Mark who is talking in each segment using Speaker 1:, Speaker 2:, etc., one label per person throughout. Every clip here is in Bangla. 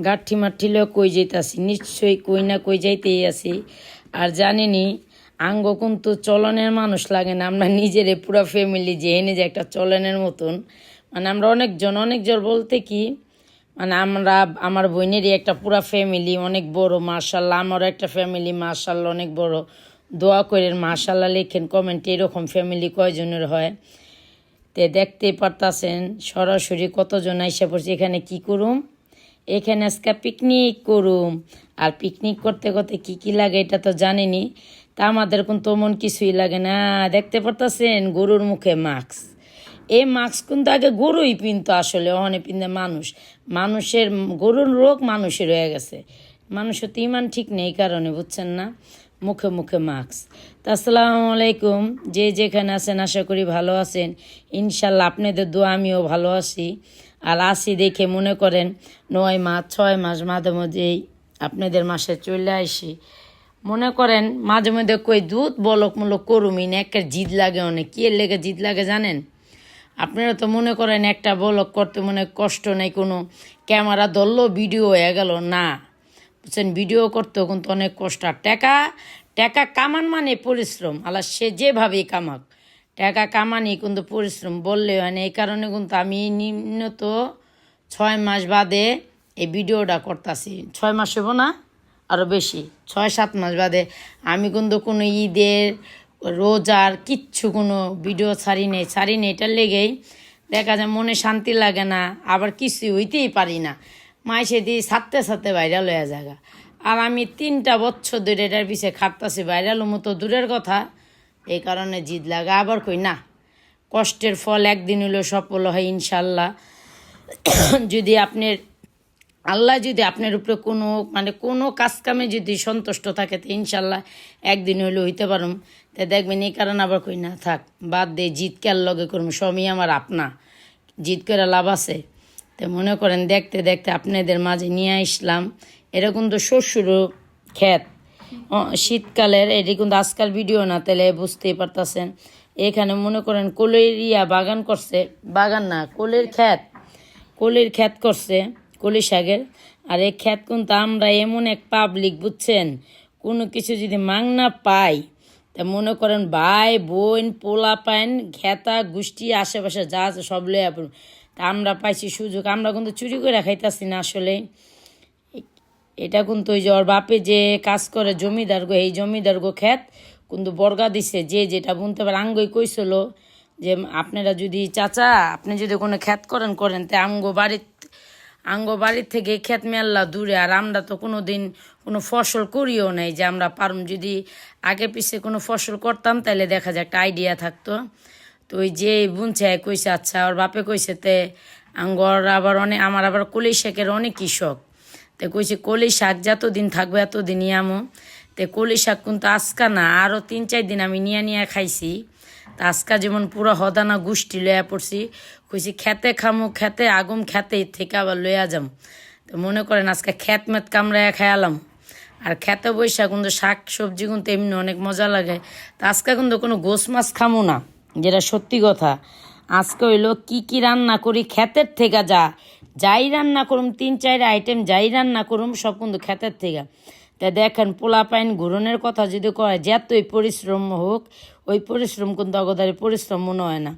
Speaker 1: গাঠি মাঠিলেও কই যাইতাছি, নিশ্চয়ই কই না কই যাইতেই আছি। আর জানিনি আঙ্গ কিন্তু চলনের মানুষ লাগে না, আমরা নিজেরে পুরো ফ্যামিলি যে এনে যে একটা চলনের মতন, মানে আমরা অনেকজন বলতে কি মানে আমরা আমার বোনেরই একটা পুরা ফ্যামিলি অনেক বড়, মাশাল্লাহ আমারও একটা ফ্যামিলি মাশাল্লাহ অনেক বড়। দোয়া করেন মাশাল্লাহ লেখেন কমেন্টে এরকম ফ্যামিলি কয়জনের হয়। তে দেখতেই পারতাছেন সরাসরি কতজন আইসা পড়ছে। এখানে কি করুম, এখানে আজকে পিকনিক করুম। আর পিকনিক করতে করতে কি কি লাগে এটা তো জানিনি, তা আমাদের কিন্তু মন কিছুই লাগে না। দেখতে পারতাছেন গরুর মুখে মাস্ক, এই মাস্ক কিন্তু আগে গরুই পিনতো, আসলে অনেক পিনতে মানুষের গরুর রোগ মানুষের হয়ে গেছে। মানুষের তো ইমান ঠিক নেই কারণে, বুঝছেন না, মুখে মুখে মাস্ক। তা আসসালামু আলাইকুম, যে যেখানে আছেন আশা করি ভালো আছেন। ইনশাল্লাহ আপনাদের দোয়া আমিও ভালো আছি। আর আসি দেখে মনে করেন 9 মাস 6 মাস মাঝে মধ্যেই আপনাদের মাসে চলে আসি। মনে করেন মাঝে মধ্যে কই দুধ বলক মূলক করুমি না, একটা জিদ লাগে অনেক। কি এর লেগে জিদ লাগে জানেন? আপনারা তো মনে করেন একটা ব্লগ করতে মনে কষ্ট নেই কোনো, ক্যামেরা ধরলো ভিডিও হয়ে গেল না, বুঝছেন, ভিডিও করতেও কিন্তু অনেক কষ্ট। আর টাকা কামান মানে পরিশ্রম, আল্লাহ সে যেভাবেই কামাক, টাকা কামানি কিন্তু পরিশ্রম বললে হয় না। এই কারণে কিন্তু আমি নিম্নত 6 মাস বাদে এই ভিডিওটা করতেছি। 6 মাস হবো না, আরও বেশি, 6-7 মাস বাদে আমি কিন্তু কোনো ঈদের রোজার কিচ্ছু কোনো ভিডিও ছাড়ি নেই। এটার লেগেই দেখা যায় মনে শান্তি লাগে না, আবার কিছু হইতেই পারি না, মাইসে দিয়ে সাথে ভাইরাল হয়ে জায়গা। আর আমি 3টা বছর ধরে এটার পিছিয়ে খাটতাছি, ভাইরাল মতো দূরের কথা। এই কারণে জিদ লাগে। আবার কই না, কষ্টের ফল একদিন হলেও সফল হয় ইনশাল্লাহ। যদি আল্লাহ যদি আপনার উপরে কোনো কাজ কামে যদি সন্তুষ্ট থাকে তো ইনশাল্লাহ একদিন হইলে হইতে পারুম। তো দেখবেন এই কারণে আবার কই না, থাক বাদ দে, জিদ কার লগে করুম, সময় আমার আপনা, জিদ করে লাভ আছে। তো মনে করেন দেখতে দেখতে আপনাদের মাঝে নিয়ে আসলাম। এটা কিন্তু শ্বশুরও ক্ষেত, শীতকালের, এটি কিন্তু আজকাল ভিডিও না, তাহলে বুঝতেই পারতেছেন। এখানে মনে করেন কলের বাগান করছে, বাগান না কলির ক্ষেত করছে, কলি শাকের। আর এই ক্ষেত কিন্তু আমরা এমন এক পাবলিক, বুঝছেন, কোনো কিছু যদি মাংনা পাই তা মনে করেন ভাই বোন পোলা পাইন ঘেতা গোষ্ঠী আশেপাশে যা আছে সব লইয়া পড়ুন। তা আমরা পাইছি সুযোগ, আমরা কিন্তু চুরি করে খাইতেছি না আসলে। এটা কিন্তু ওই যে ওর বাপে যে কাজ করে জমিদার গো, এই জমিদার গো ক্ষেত কিন্তু বর্গা দিছে, যে যেটা বুনতে পারে। আঙ্গই কইছিল যে আপনারা যদি চাচা আপনি যদি কোনো ক্ষেত করেন তা আঙ্গ বাড়ির থেকে ক্ষেত মেলা দূরে, আর আমরা তো কোনো দিন কোনো ফসল করিও নাই যে আমরা পারুম। যদি আগে পিছিয়ে কোনো ফসল করতাম তাহলে দেখা যায় একটা আইডিয়া থাকতো। তো ওই যে বুনছে কইছে আচ্ছা, ওর বাপে কইছে তে আঙ্গর আবার আমার আবার কলি শাকের অনেক কৃষক, তো কইছে কলি শাক যতদিন থাকবে এতদিনই আমো। তো কলি শাক কিন্তু আজকা না, আরও 3-4 দিন আমি নিয়ে খাইছি। তা আজকা যেমন পুরো হদানা গোষ্ঠী লইয়া পড়ছি, কইছি খেতে খামো, খেতে আগুম, খেতে থেকে আবার লইয়া যাম। তো মনে করেন আজকে খেত মেত কামড়াইয়া খাইলাম। আর খেতে বৈশা কিন্তু শাক সবজি কিন্তু এমনি অনেক মজা লাগে। তা আজকে কিন্তু কোনো গোস মাছ খামো না, যেটা সত্যি কথা। আজকে হইলো কি রান্না করি ক্ষেতের থেকে, যাই রান্না করুম 3-4 আইটেম যাই রান্না করুম সব কিন্তু ক্ষেতের থেকে। তা দেখেন পোলা পাইন ঘুরনের কথা যদি কয় যতই পরিশ্রম হোক, ওই পরিশ্রম কিন্তু অগদারি পরিশ্রম মনে হয় না।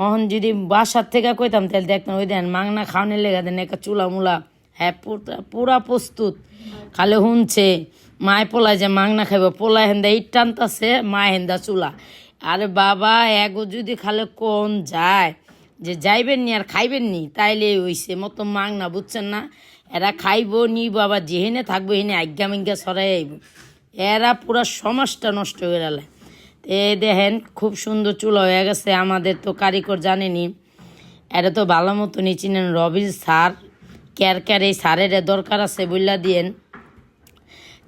Speaker 1: অহন যদি বাসার থেকে কইতাম তাহলে দেখতাম ওই দেন মাংনা খাওয়ানোর লেগে দেন একটা চুলা মুলা, হ্যাঁ পুরা প্রস্তুত, খালি শুনছে মায় পোলায় যে মাংনা খাইব, পোলা হেন্দা ইট টানতাছে, মা হেন্দা চুলা। আরে বাবা এগো যদি খালে কোন যায় যে যাইবেন নি আর খাইবেন নি তাইলে হইছে মতো মাংনা, বুঝছেন না। এরা খাইব নিব আবার যেহেনে থাকবো হেনে আজ্ঞা মিজ্ঞা ছড়াই আইব, এরা পুরা সমাজটা নষ্ট করে গেলে। এ দেখেন খুব সুন্দর চুলা হয়ে গেছে। আমাদের তো কারিগর জানেনি, এটা তো ভালো মতনই চিনেন, রবির সার ক্যার এই সারের দরকার আছে বললা দিয়েন।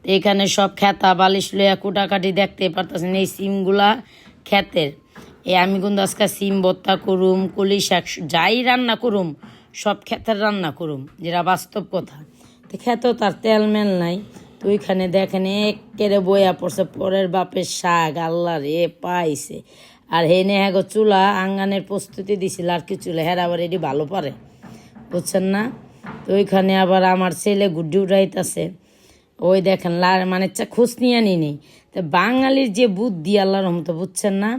Speaker 1: তো এখানে সব খেতা বালিশ লইয়া কুটাকাটি দেখতে পারতেছেন, এই সিমগুলা ক্ষেতের। আমি কিন্তু আজকে সিম ভর্তা করুম, কলি শাক যাই রান্না করুম সব ক্ষেতের রান্না করুম, যেটা বাস্তব কথা। তো খেতেও তার তেল মেল নাই। তো ওইখানে দেখেন একেরে বইয়া পড়ছে পরের বাপের শাক, আল্লাহ রে পাইছে। আর হেনে হ্যাগো চুলা আঙ্গানের প্রস্তুতি দিছিল, আর কি চুলা হের আবার এটি ভালো পারে, বুঝছেন না। তো ওইখানে আবার আমার ছেলে গুড্ডি উড়াইতেছে। ওই দেখেন মানে খোঁজ নিয়ে নিই। তো বাঙালির যে বুদ্ধি আল্লাহর রহমতে, বুঝছেন না।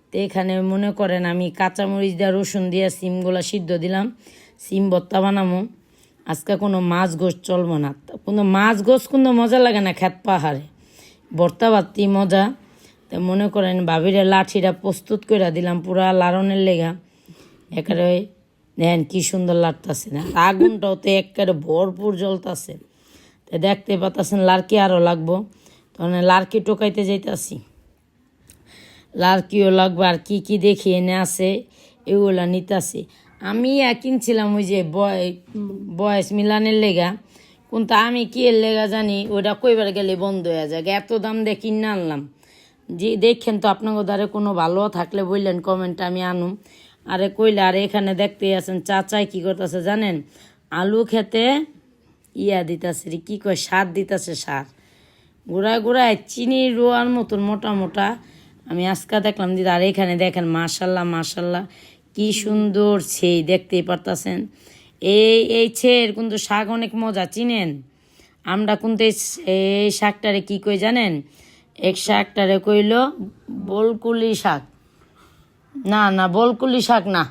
Speaker 1: তো এখানে মনে করেন আমি কাঁচামরিচ দিয়ে রসুন দিয়ে সিমগুলো সিদ্ধ দিলাম, সিম ভর্তা বানাবো। আজকে কোনো মাছ গোশ চলবো না, কোনো মাছ গোশ কোনো মজা লাগে না খেত পাহাড়ে, ভর্তা বাত্তি মজা। তো মনে করেন ভাবিরে লাঠিটা প্রস্তুত করে দিলাম পুরা লাড়নের লেগা। একেবারে দেখেন কি সুন্দর লাগতেছে না, আগুনটাও তো একেবারে ভরপুর জ্বলতেছে। তো দেখতে পাচ্ছেন লাড়কি আরও লাগবো, তখন লাড়কি টোকাইতে যাইতেছি। লাড়কিও লাগবে, আর কি কি দেখি এনে আছে এগুলা নিতেছি। আমি কিনছিলাম ওই যে বয়স মিলানের লেগা, কিন্তু আমি কি এর লেগা জানি ওইটা কইবার গেলে বন্ধ হয়ে যায়, এত দাম দিয়ে কিনে আনলাম। যে দেখেন তো আপনাকে দ্বারা কোনো ভালো থাকলে বললেন কমেন্ট, আমি আনুম। আরে কইলে। আর এখানে দেখতে আছেন চাচাই কি করতেছে জানেন, আলু খেতে দিতেছে কি কয় সার দিতেছে, সার গোড়ায় গোড়ায় চিনি রোয়ার মতন মোটা মোটা। আমি আজকে দেখলাম দিদা। আর এখানে দেখেন মাশাল্লাহ মাশাল্লাহ কি সুন্দর সেই দেখতেই পারতেছেন। এই ছের কিন্তু শাক অনেক মজা, চিনেন। আমরা কিন্তু এই শাকটারে কি কই জানেন, এক শাকটারে কইল বলকুলি শাক, না বলকুলি শাক না,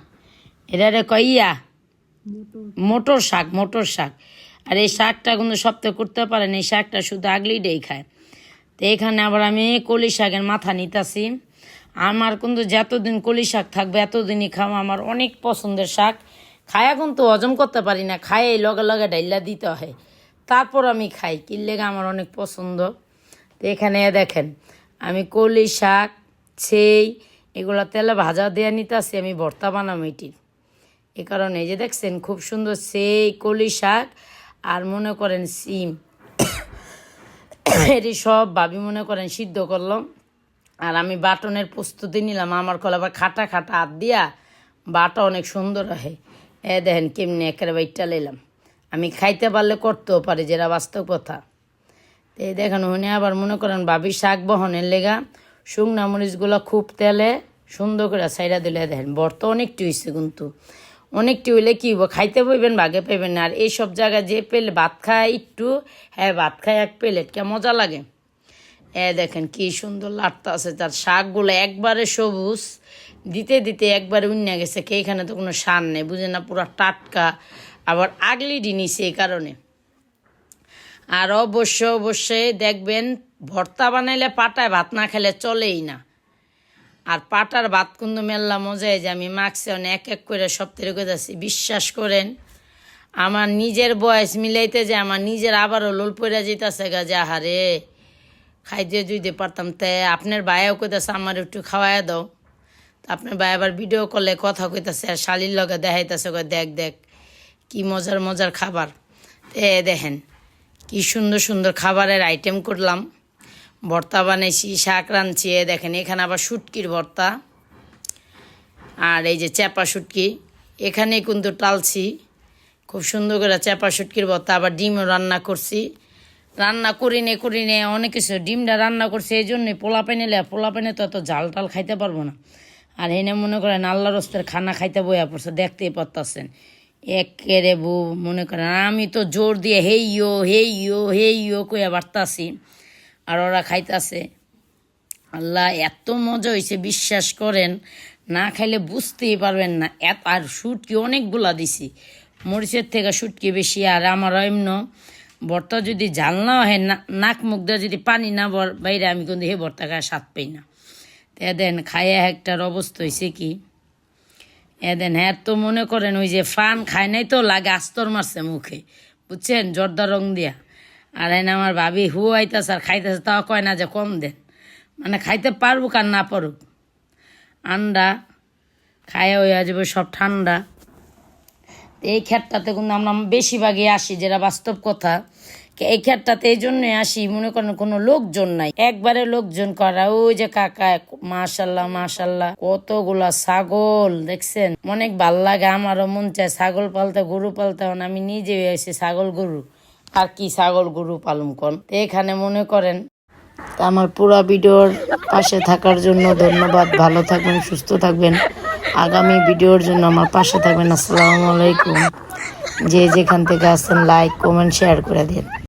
Speaker 1: এটারে কইয়া মোটর শাক, মোটর শাক। আর এই শাকটা কিন্তু সপ্তাহে করতে পারেন, এই শাকটা শুধু আগলিটাই খায়। তো এখানে আবার আমি কলি শাকের মাথা নিতেছি। আমার কিন্তু যতদিন কলি শাক থাকবে এতদিনই খাওয়া আমার অনেক পছন্দের শাক। খায়া কিন্তু হজম করতে পারি না, খাই এই লগে লগে ডাইলা দিতে হয়, তারপর আমি খাই। কি লেগে আমার অনেক পছন্দ। তো এখানে দেখেন আমি কলি শাক সেই এগুলো তেলে ভাজা দিয়ে নিতেছি, আমি ভর্তা বানাবো এটির। এ কারণে এই যে দেখছেন খুব সুন্দর সেই কলি শাক আর মনে করেন সিম, এটি সব ভাবি মনে করেন সিদ্ধ করলাম। আর আমি বাটনের প্রস্তুতি নিলাম, আমার কল আবার খাটা খাটা হাত দিয়া বাটা অনেক সুন্দর হয়। দেখেন কেমনি একেবারে বাইটটা নিলাম। আমি খাইতে পারলে করতেও পারি, যেটা বাস্তব কথা। তো এই দেখেন উনি আবার মনে করেন ভাবি শাক বহনের লেগা শুকনা মরিচগুলো খুব তেলে সুন্দর করে সাইডা দিলে দেখেন ভর্তা অনেকটি হয়েছে, কিন্তু অনেকটি হইলে কী হইব, খাইতে বইবেন ভাগে পাইবেন না। আর এইসব জায়গায় যে পেলে ভাত খায় একটু, হ্যাঁ ভাত খায় এক প্লেট, কে মজা লাগে। দেখেন কি সুন্দর লাগতে আছে, তার শাকগুলো একবারে সবুজ, দিতে দিতে একবারে উন্না গেছে। কে এখানে তো কোনো সার নেই, বুঝে না, পুরো টাটকা, আবার আগলি ডিনিছে এই কারণে। আর অবশ্যই দেখবেন ভর্তা বানাইলে পাটায় ভাত না খেলে চলেই না। আর পাটার ভাত কিন্তু মেল্লা মজায়, যে আমি মাখছি এক এক করে সব তৈরি করতেছি। বিশ্বাস করেন আমার নিজের বয়স মিলাইতে যে আমার নিজের আবারও লোল পড়ে যেতেছে গা, যে আহারে খাইতে যদি পারতাম। তাই আপনার ভাইও কইতেছে আমার একটু খাওয়াই দাও। তা আপনার ভাই আবার ভিডিও কলে কথা কইতেছে, আর শালির লগে দেখাইতেছে, দেখ দেখ কি মজার মজার খাবার। দেখেন কি সুন্দর সুন্দর খাবারের আইটেম করলাম, ভর্তা বানাইছি, শাক রাঁধছি। দেখেন এখানে আবার শুটকির ভর্তা, আর এই যে চেপা শুটকি এখানে কিন্তু টালছি খুব সুন্দর করে চেপা শুটকির ভর্তা। আবার ডিমও রান্না করছি, রান্না করিনে অনেক কিছু। ডিমটা রান্না করছি এই জন্যই, পোলাপাইনে তো এত ঝাল টাল খাইতে পারবো না। আর এনে মনে করেন আল্লাহ রস্তের খানা খাইতে বইয়া পড়ছে, দেখতেই পারতেছেন একেরে মনে করেন। আমি তো জোর দিয়ে হেইও কইয়া বাড়তাছি, আর ওরা খাইতেছে। আল্লাহ এত মজা হয়েছে বিশ্বাস করেন, না খাইলে বুঝতেই পারবেন না। আর শুটকি অনেকগুলা দিছি, মরিচের থেকে শুটকি বেশি। আর আমার এমন ভর্তা যদি ঝাল না হয়, নাক মুখ দিয়ে যদি পানি না বাইরে, আমি কিন্তু হে ভর্তা খায় স্বাদ পাই না। তো দেন খাইয়া একটার অবস্থা হয়েছে কি, দেন হ্যাঁ তো মনে করেন ওই যে ফান খায় নাই তো লাগে আস্তর মারছে মুখে, বুঝছেন, জর্দা রং দিয়া। আর এনে আমার ভাবি হুয়াইতেছে আর খাইতেছে, তাও কয় না যে কম দেন, মানে খাইতে পারবো আর না পারুক। আন্ডা খাইয়া হইয়া যাবে সব ঠান্ডা। এই ক্ষেতটাতে কিন্তু আমরা বেশিরভাগই আসি, যেটা বাস্তব কথা। এই ক্ষেতটাতে এই জন্যই আসি, মনে করেন কোনো লোকজন নাই, একবারে লোকজন করা। ওই যে কাকা মাশাল্লাহ কতগুলা ছাগল দেখছেন, অনেক ভাল লাগে। আমারও মন চায় ছাগল পালতে, গরু পালতে। আমি নিজে এসে ছাগল গরু, আর কি ছাগল গরু পালন কর। এখানে মনে করেন আমার পুরো ভিডিওর পাশে থাকার জন্য ধন্যবাদ। ভালো থাকবেন, সুস্থ থাকবেন, আগামী ভিডিওর জন্য আমার পাশে থাকবেন। আসসালামু আলাইকুম। যে যেখান থেকে আসছেন লাইক কমেন্ট শেয়ার করে দিন।